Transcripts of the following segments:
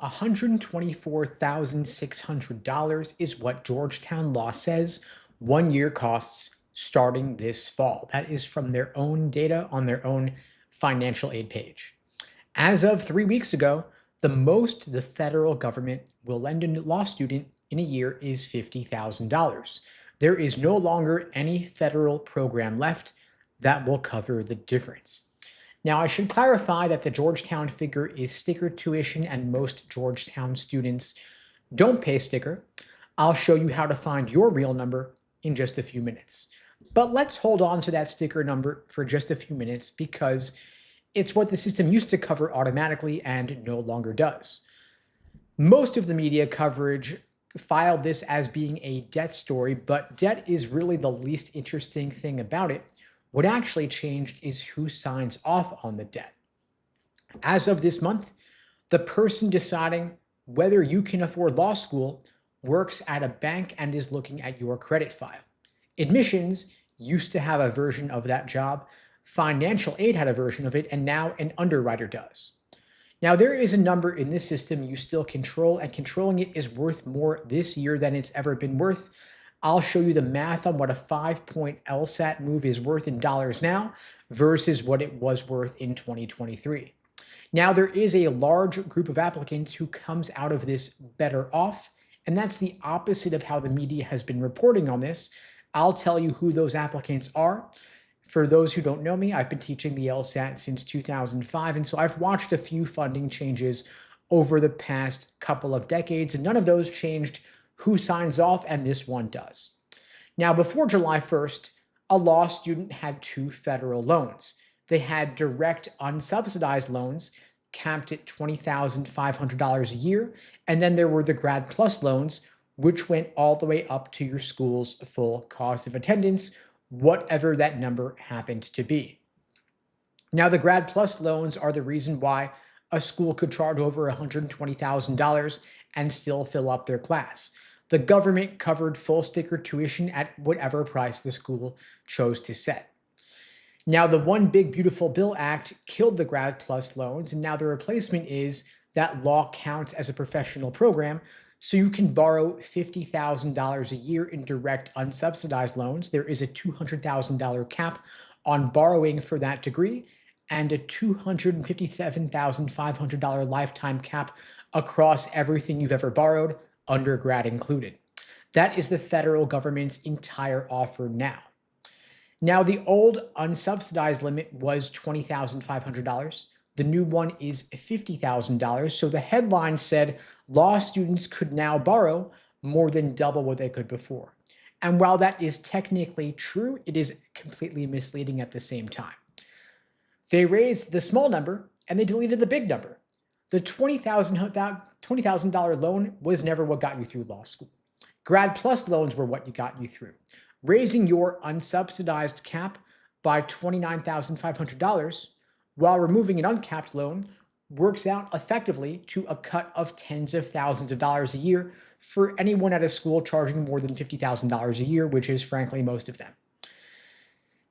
$124,600 is what Georgetown law says 1 year costs starting this fall. That is from their own data on their own financial aid page. As of 3 weeks ago, the most the federal government will lend a law student in a year is $50,000. There is no longer any federal program left that will cover the difference. Now, I should clarify that the Georgetown figure is sticker tuition, and most Georgetown students don't pay sticker. I'll show you how to find your real number in just a few minutes. But let's hold on to that sticker number for just a few minutes because it's what the system used to cover automatically and no longer does. Most of the media coverage filed this as being a debt story, but debt is really the least interesting thing about it. What actually changed is who signs off on the debt. As of this month, the person deciding whether you can afford law school works at a bank and is looking at your credit file. Admissions used to have a version of that job. Financial aid had a version of it, and now an underwriter does. Now, there is a number in this system you still control, and controlling it is worth more this year than it's ever been worth. I'll show you the math on what a 5-point LSAT move is worth in dollars now versus what it was worth in 2023. Now, there is a large group of applicants who comes out of this better off, and that's the opposite of how the media has been reporting on this. I'll tell you who those applicants are. For those who don't know me, I've been teaching the LSAT since 2005, and so I've watched a few funding changes over the past couple of decades, and none of those changed who signs off, and this one does. Now, before July 1st, a law student had two federal loans. They had direct unsubsidized loans capped at $20,500 a year, and then there were the Grad Plus loans, which went all the way up to your school's full cost of attendance, whatever that number happened to be. Now, the Grad Plus loans are the reason why a school could charge over $120,000 and still fill up their class. The government covered full sticker tuition at whatever price the school chose to set. Now, the One Big Beautiful Bill Act killed the Grad Plus loans, and now the replacement is that law counts as a professional program, so you can borrow $50,000 a year in direct unsubsidized loans. There is a $200,000 cap on borrowing for that degree and a $257,500 lifetime cap across everything you've ever borrowed, undergrad included. That is the federal government's entire offer now. Now, the old unsubsidized limit was $20,500. The new one is $50,000. So the headline said law students could now borrow more than double what they could before. And while that is technically true, it is completely misleading at the same time. They raised the small number and they deleted the big number. The $20,000 loan was never what got you through law school. Grad Plus loans were what got you through. Raising your unsubsidized cap by $29,500 while removing an uncapped loan works out effectively to a cut of tens of thousands of dollars a year for anyone at a school charging more than $50,000 a year, which is frankly most of them.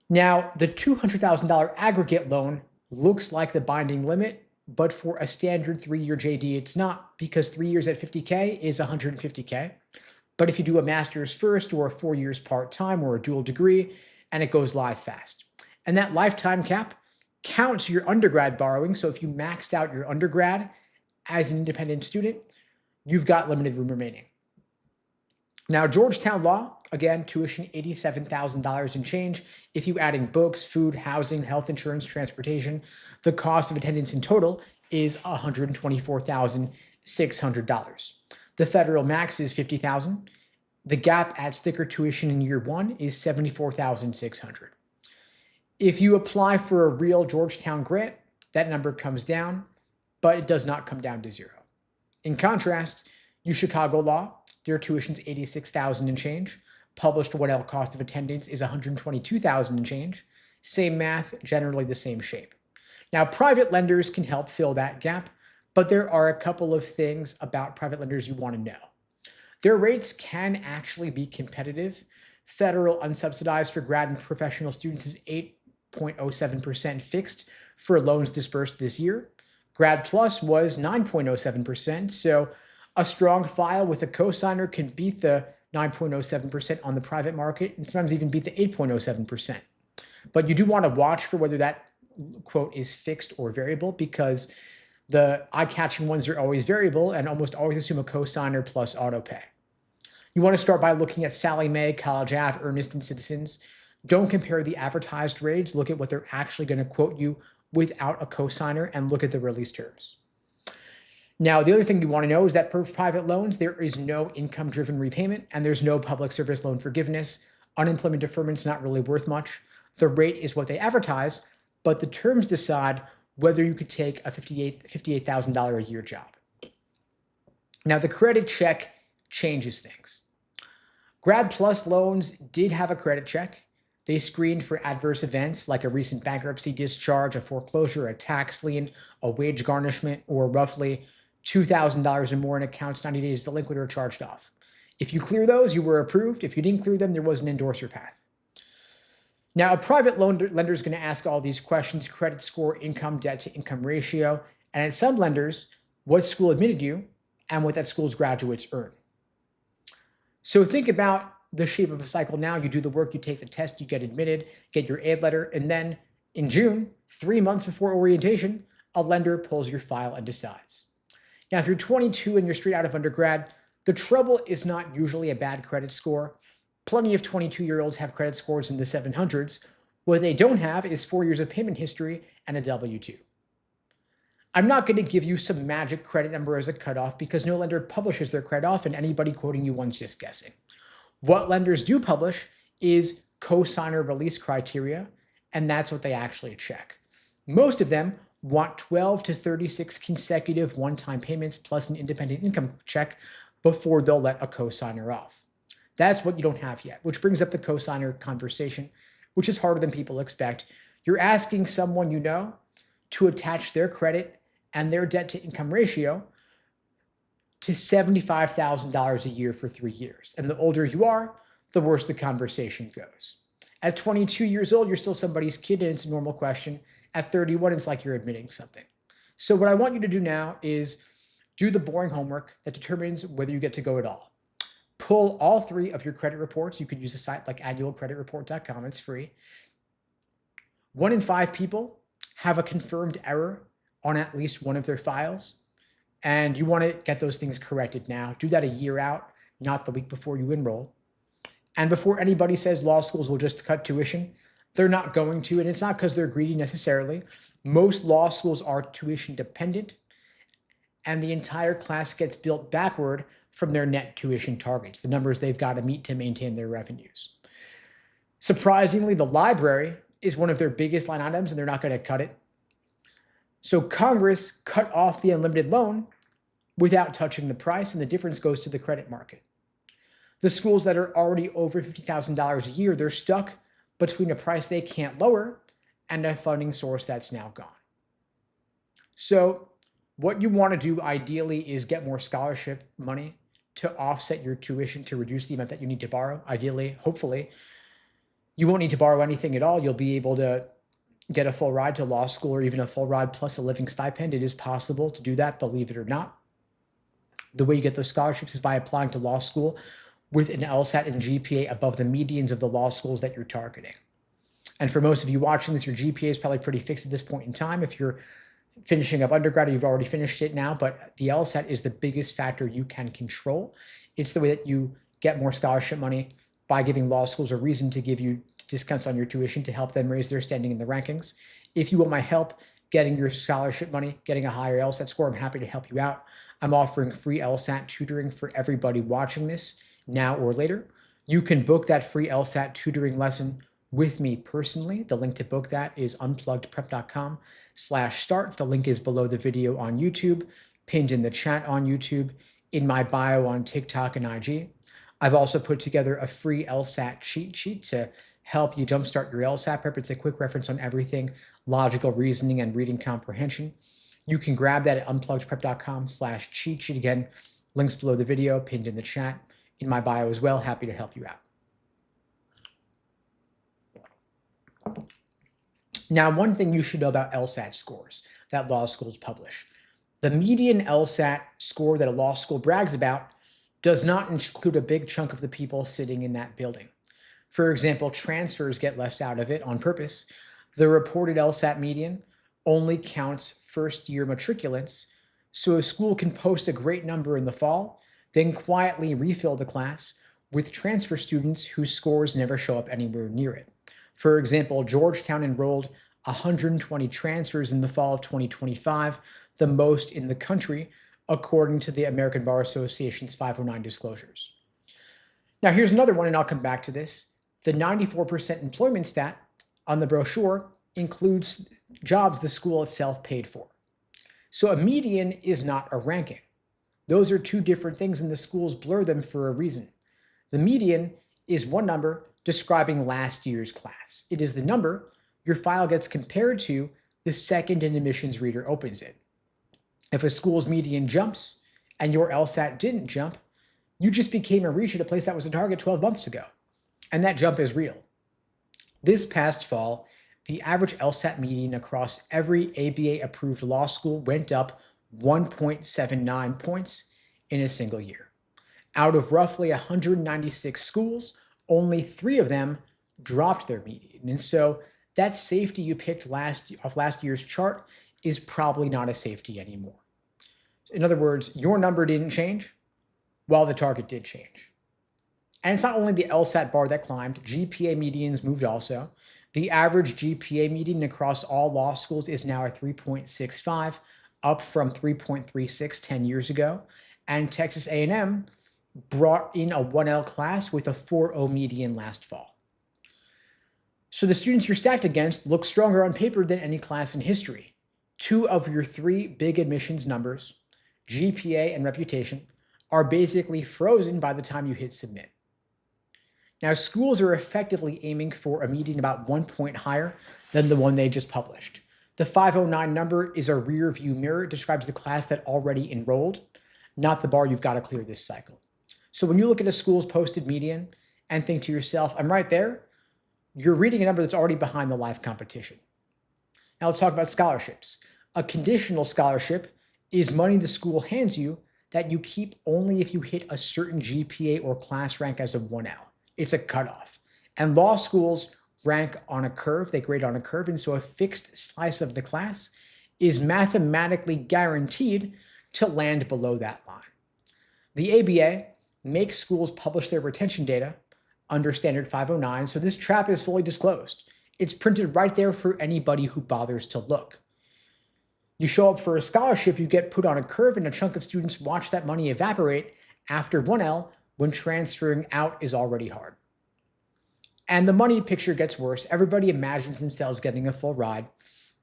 Now, the $200,000 aggregate loan looks like the binding limit, but for a standard 3-year JD, it's not, because 3 years at $50K is $150K. But if you do a master's first or 4 years part-time or a dual degree, and it goes live fast. And that lifetime cap counts your undergrad borrowing. So if you maxed out your undergrad as an independent student, you've got limited room remaining. Now, Georgetown law, again, tuition $87,000 and change. If you add in books, food, housing, health insurance, transportation, the cost of attendance in total is $124,600. The federal max is $50,000. The gap at sticker tuition in year one is $74,600. If you apply for a real Georgetown grant, that number comes down, but it does not come down to zero. In contrast, Chicago law, their tuition's $86,000 and change. Published 1L cost of attendance is $122,000 and change. Same math, generally the same shape. Now, private lenders can help fill that gap, but there are a couple of things about private lenders you want to know. Their rates can actually be competitive. Federal unsubsidized for grad and professional students is 8.07% fixed for loans disbursed this year. Grad Plus was 9.07%. So a strong file with a cosigner can beat the 9.07% on the private market and sometimes even beat the 8.07%. But you do want to watch for whether that quote is fixed or variable, because the eye-catching ones are always variable and almost always assume a cosigner plus autopay. You want to start by looking at Sallie Mae, College Ave, Earnest, and Citizens. Don't compare the advertised rates. Look at what they're actually going to quote you without a cosigner and look at the release terms. Now, the other thing you want to know is that for private loans, there is no income-driven repayment and there's no public service loan forgiveness. Unemployment deferment's not really worth much. The rate is what they advertise, but the terms decide whether you could take a $58,000 a year job. Now, the credit check changes things. Grad Plus loans did have a credit check. They screened for adverse events like a recent bankruptcy discharge, a foreclosure, a tax lien, a wage garnishment, or roughly $2,000 or more in accounts 90 days delinquent or charged off. If you clear those, you were approved. If you didn't clear them, there was an endorser path. Now, a private lender is going to ask all these questions: credit score, income, debt to income ratio, and at some lenders, what school admitted you and what that school's graduates earn. So think about the shape of a cycle now. You do the work, you take the test, you get admitted, get your aid letter, and then in June, 3 months before orientation, a lender pulls your file and decides. Now, if you're 22 and you're straight out of undergrad, the trouble is not usually a bad credit score. Plenty of 22-year-olds have credit scores in the 700s. What they don't have is 4 years of payment history and a W-2. I'm not going to give you some magic credit number as a cutoff because no lender publishes their credit off and anybody quoting you one's just guessing. What lenders do publish is cosigner release criteria, and that's what they actually check. Most of them want 12 to 36 consecutive one-time payments plus an independent income check before they'll let a cosigner off. That's what you don't have yet, which brings up the cosigner conversation, which is harder than people expect. You're asking someone you know to attach their credit and their debt to income ratio to $75,000 a year for 3 years. And the older you are, the worse the conversation goes. At 22 years old, you're still somebody's kid and it's a normal question. At 31, it's like you're admitting something. So what I want you to do now is do the boring homework that determines whether you get to go at all. Pull all 3 of your credit reports. You could use a site like annualcreditreport.com. It's free. 1 in 5 people have a confirmed error on at least one of their files, and you want to get those things corrected now. Do that a year out, not the week before you enroll. And before anybody says law schools will just cut tuition, they're not going to, and it's not because they're greedy necessarily. Most law schools are tuition dependent, and the entire class gets built backward from their net tuition targets, the numbers they've got to meet to maintain their revenues. Surprisingly, the library is one of their biggest line items, and they're not going to cut it. So Congress cut off the unlimited loan without touching the price, and the difference goes to the credit market. The schools that are already over $50,000 a year, they're stuck between a price they can't lower and a funding source that's now gone. So what you want to do ideally is get more scholarship money to offset your tuition to reduce the amount that you need to borrow. Ideally, hopefully, you won't need to borrow anything at all. You'll be able to get a full ride to law school or even a full ride plus a living stipend. It is possible to do that, believe it or not. The way you get those scholarships is by applying to law school with an LSAT and GPA above the medians of the law schools that you're targeting. And for most of you watching this, your GPA is probably pretty fixed at this point in time. If you're finishing up undergrad or you've already finished it now, but the LSAT is the biggest factor you can control. It's the way that you get more scholarship money by giving law schools a reason to give you discounts on your tuition to help them raise their standing in the rankings. If you want my help getting your scholarship money, getting a higher LSAT score, I'm happy to help you out. I'm offering free LSAT tutoring for everybody watching this now or later. You can book that free LSAT tutoring lesson with me personally. The link to book that is unpluggedprep.com/start. The link is below the video on YouTube, pinned in the chat on YouTube, in my bio on TikTok and IG. I've also put together a free LSAT cheat sheet to help you jumpstart your LSAT prep. It's a quick reference on everything, logical reasoning and reading comprehension. You can grab that at unpluggedprep.com/cheat sheet. Again, links below the video, pinned in the chat, in my bio as well. Happy to help you out. Now, one thing you should know about LSAT scores. that law schools publish. The median LSAT score that a law school brags about does not include a big chunk of the people sitting in that building. For example, transfers get left out of it on purpose. The reported LSAT median only counts first-year matriculants, so a school can post a great number in the fall, then quietly refill the class with transfer students whose scores never show up anywhere near it. For example, Georgetown enrolled 120 transfers in the fall of 2025, the most in the country, according to the American Bar Association's 509 disclosures. Now, here's another one, and I'll come back to this. The 94% employment stat on the brochure includes jobs the school itself paid for. So a median is not a ranking. Those are two different things, and the schools blur them for a reason. The median is one number describing last year's class. It is the number your file gets compared to the second an admissions reader opens it. If a school's median jumps and your LSAT didn't jump, you just became a reach at a place that was a target 12 months ago. And that jump is real. This past fall, the average LSAT median across every ABA-approved law school went up 1.79 points in a single year. Out of roughly 196 schools, only 3 of them dropped their median. And so that safety you picked off last year's chart is probably not a safety anymore. In other words, your number didn't change, while the target did change. And it's not only the LSAT bar that climbed, GPA medians moved also. The average GPA median across all law schools is now at 3.65, up from 3.36 10 years ago. And Texas A&M brought in a 1L class with a 4.0 median last fall. So the students you're stacked against look stronger on paper than any class in history. 2 of your 3 big admissions numbers, GPA and reputation, are basically frozen by the time you hit submit. Now, schools are effectively aiming for a median about 1 point higher than the one they just published. The 509 number is a rear view mirror. It describes the class that already enrolled, not the bar you've got to clear this cycle. So when you look at a school's posted median and think to yourself, I'm right there, you're reading a number that's already behind the live competition. Now let's talk about scholarships. A conditional scholarship is money the school hands you that you keep only if you hit a certain GPA or class rank as a 1L. It's a cutoff. And law schools rank on a curve, they grade on a curve, and so a fixed slice of the class is mathematically guaranteed to land below that line. The ABA makes schools publish their retention data under Standard 509, so this trap is fully disclosed. It's printed right there for anybody who bothers to look. You show up for a scholarship, you get put on a curve, and a chunk of students watch that money evaporate after 1L when transferring out is already hard. And the money picture gets worse. Everybody imagines themselves getting a full ride,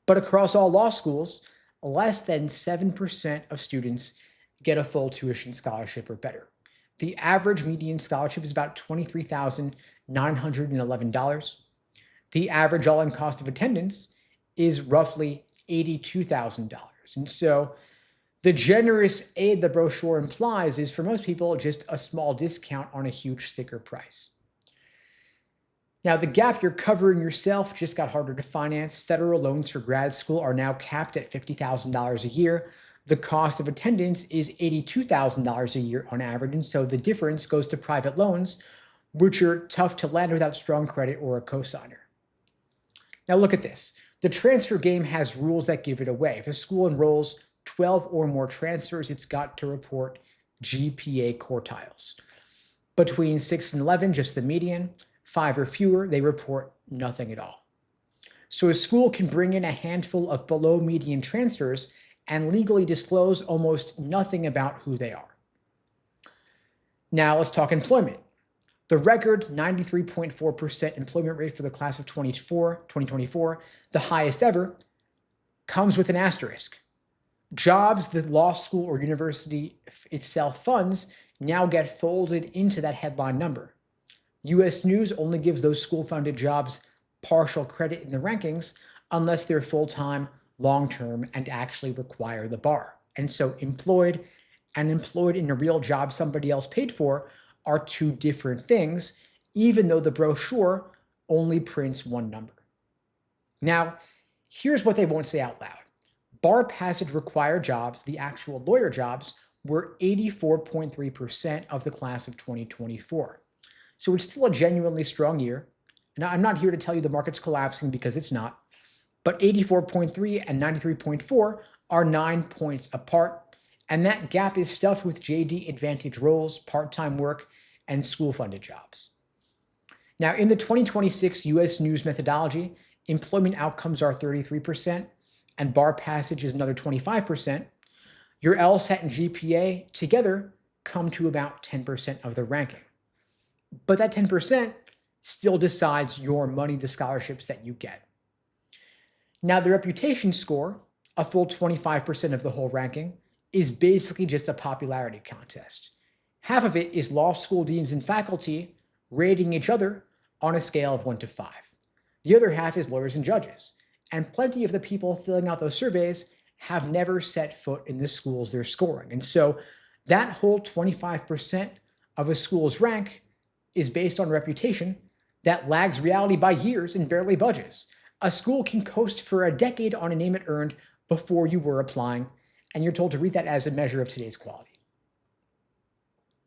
but across all law schools, less than 7% of students get a full tuition scholarship or better. The average median scholarship is about $23,911. The average all-in cost of attendance is roughly $82,000. And so the generous aid the brochure implies is for most people just a small discount on a huge sticker price. Now, the gap you're covering yourself just got harder to finance. Federal loans for grad school are now capped at $50,000 a year. The cost of attendance is $82,000 a year on average, and so the difference goes to private loans, which are tough to lend without strong credit or a cosigner. Now look at this. The transfer game has rules that give it away. If a school enrolls 12 or more transfers, it's got to report GPA quartiles. Between 6 and 11, just the median. 5 or fewer, they report nothing at all. So a school can bring in a handful of below median transfers and legally disclose almost nothing about who they are. Now let's talk employment. The record 93.4% employment rate for the class of 2024, the highest ever, comes with an asterisk. Jobs the law school or university itself funds now get folded into that headline number. U.S. News only gives those school-funded jobs partial credit in the rankings unless they're full-time, long-term, and actually require the bar. And so employed and employed in a real job somebody else paid for are two different things, even though the brochure only prints one number. Now, here's what they won't say out loud. bar passage required jobs, the actual lawyer jobs, were 84.3% of the class of 2024. So it's still a genuinely strong year. Now, I'm not here to tell you the market's collapsing because it's not, but 84.3 and 93.4 are 9 points apart, and that gap is stuffed with JD Advantage roles, part-time work, and school-funded jobs. Now, in the 2026 U.S. News methodology, employment outcomes are 33%, and bar passage is another 25%. Your LSAT and GPA together come to about 10% of the ranking. But that 10% still decides your money, the scholarships that you get. Now, the reputation score, a full 25% of the whole ranking, is basically just a popularity contest. Half of it is law school deans and faculty rating each other on a scale of 1 to 5. The other half is lawyers and judges. And plenty of the people filling out those surveys have never set foot in the schools they're scoring. And so that whole 25% of a school's rank is based on reputation that lags reality by years and barely budges. A school can coast for a decade on a name it earned before you were applying, and you're told to read that as a measure of today's quality.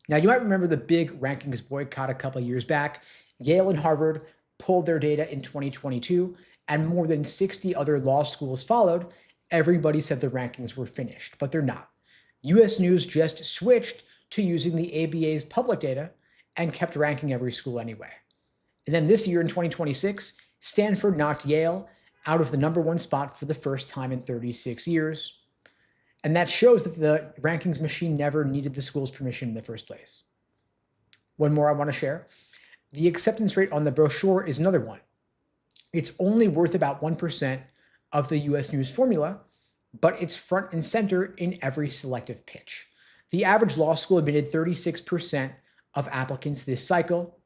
Now, you might remember the big rankings boycott a couple of years back. Yale and Harvard pulled their data in 2022, and more than 60 other law schools followed. Everybody said the rankings were finished, but they're not. US News just switched to using the ABA's public data and kept ranking every school anyway. And then this year in 2026, Stanford knocked Yale out of the #1 spot for the first time in 36 years. And that shows that the rankings machine never needed the school's permission in the first place. One more I want to share. The acceptance rate on the brochure is another one. It's only worth about 1% of the US News formula, but it's front and center in every selective pitch. The average law school admitted 36% of applicants this cycle.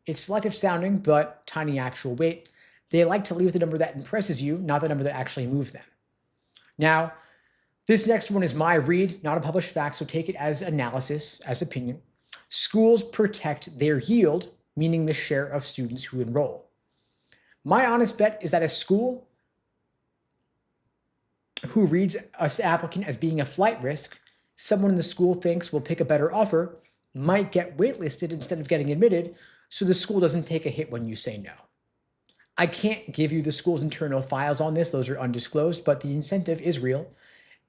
It's selective sounding, but tiny actual weight. They like to leave with the number that impresses you, not the number that actually moves them. Now, this next one is my read, not a published fact, so take it as analysis, as opinion. Schools protect their yield, meaning the share of students who enroll. My honest bet is that a school who reads an applicant as being a flight risk, someone in the school thinks will pick a better offer, might get waitlisted instead of getting admitted, so the school doesn't take a hit when you say no. I can't give you the school's internal files on this, those are undisclosed, but the incentive is real,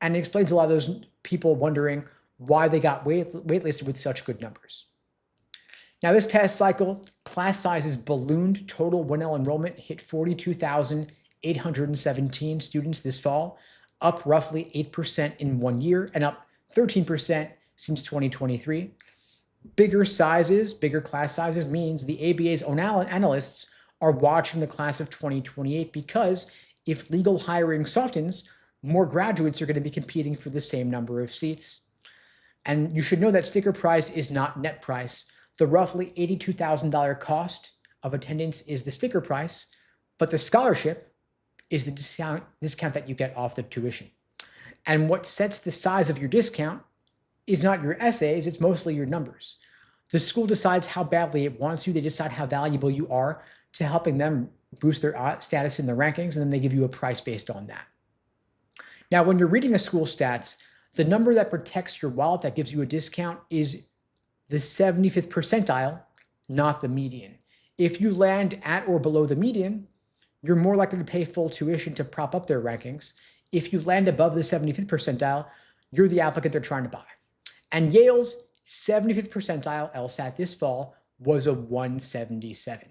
and it explains a lot of those people wondering why they got waitlisted with such good numbers. Now, this past cycle, class sizes ballooned. Total 1L enrollment hit 42,817 students this fall, up roughly 8% in 1 year and up 13% since 2023. Bigger sizes, bigger class sizes means the ABA's own analysts are watching the class of 2028 because if legal hiring softens, more graduates are going to be competing for the same number of seats. And you should know that sticker price is not net price. The roughly $82,000 cost of attendance is the sticker price, but the scholarship is the discount that you get off the tuition. And what sets the size of your discount is not your essays, it's mostly your numbers. The school decides how badly it wants you. They decide how valuable you are to helping them boost their status in the rankings, and then they give you a price based on that. Now, when you're reading a school stats, the number that protects your wallet, that gives you a discount, is the 75th percentile, not the median. If you land at or below the median, you're more likely to pay full tuition to prop up their rankings. If you land above the 75th percentile, you're the applicant they're trying to buy. And Yale's 75th percentile LSAT this fall was a 177.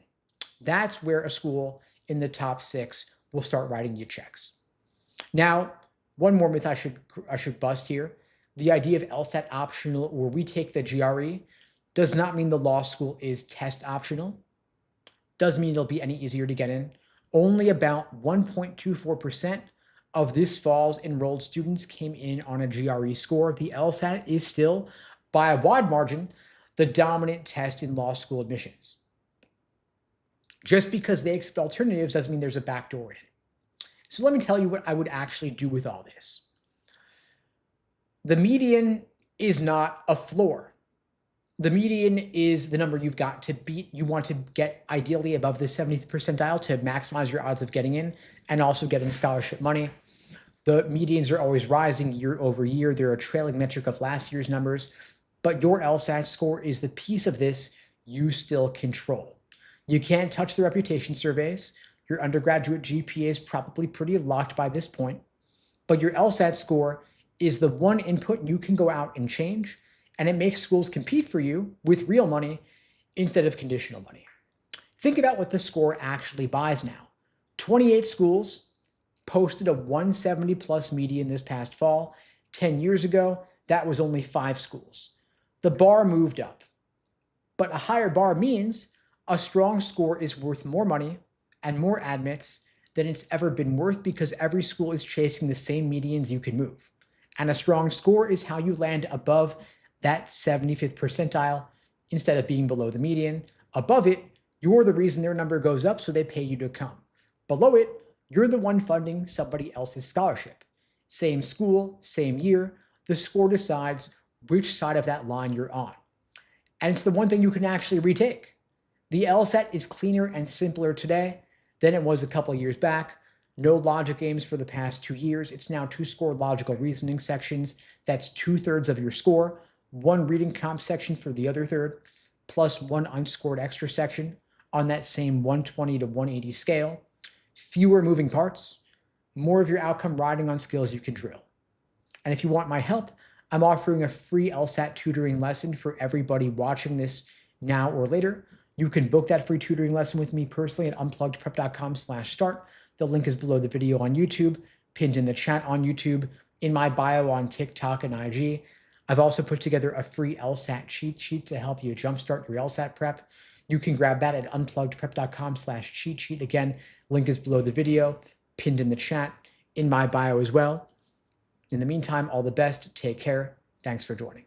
That's where a school in the top 6 will start writing you checks. Now, one more myth I should bust here. The idea of LSAT optional, or we take the GRE, does not mean the law school is test optional. Doesn't mean it'll be any easier to get in. Only about 1.24% of this fall's enrolled students came in on a GRE score. The LSAT is still, by a wide margin, the dominant test in law school admissions. Just because they accept alternatives doesn't mean there's a backdoor in. So let me tell you what I would actually do with all this. The median is not a floor. The median is the number you've got to beat. You want to get ideally above the 70th percentile to maximize your odds of getting in and also getting scholarship money. The medians are always rising year over year. They're a trailing metric of last year's numbers, but your LSAT score is the piece of this you still control. You can't touch the reputation surveys. Your undergraduate GPA is probably pretty locked by this point, but your LSAT score is the one input you can go out and change, and it makes schools compete for you with real money instead of conditional money. Think about what the score actually buys now. 28 schools posted a 170 plus median this past fall. 10 years ago, that was only 5 schools. The bar moved up. But a higher bar means a strong score is worth more money and more admits than it's ever been worth because every school is chasing the same medians you can move. And a strong score is how you land above that 75th percentile instead of being below the median. Above it, you're the reason their number goes up, so they pay you to come. Below it, you're the one funding somebody else's scholarship. Same school, same year, the score decides which side of that line you're on. And it's the one thing you can actually retake. The LSAT is cleaner and simpler today than it was a couple of years back. No logic games for the past 2 years. It's now 2 score logical reasoning sections. That's 2/3 of your score. 1 reading comp section for the other third, plus 1 unscored extra section on that same 120 to 180 scale. Fewer moving parts, more of your outcome riding on skills you can drill. And if you want my help, I'm offering a free LSAT tutoring lesson for everybody watching this now or later. You can book that free tutoring lesson with me personally at unpluggedprep.com/start. The link is below the video on YouTube, pinned in the chat on YouTube, in my bio on TikTok and IG. I've also put together a free LSAT cheat sheet to help you jumpstart your LSAT prep. You can grab that at unpluggedprep.com/cheat sheet. Again, link is below the video, pinned in the chat, in my bio as well. In the meantime, all the best. Take care. Thanks for joining.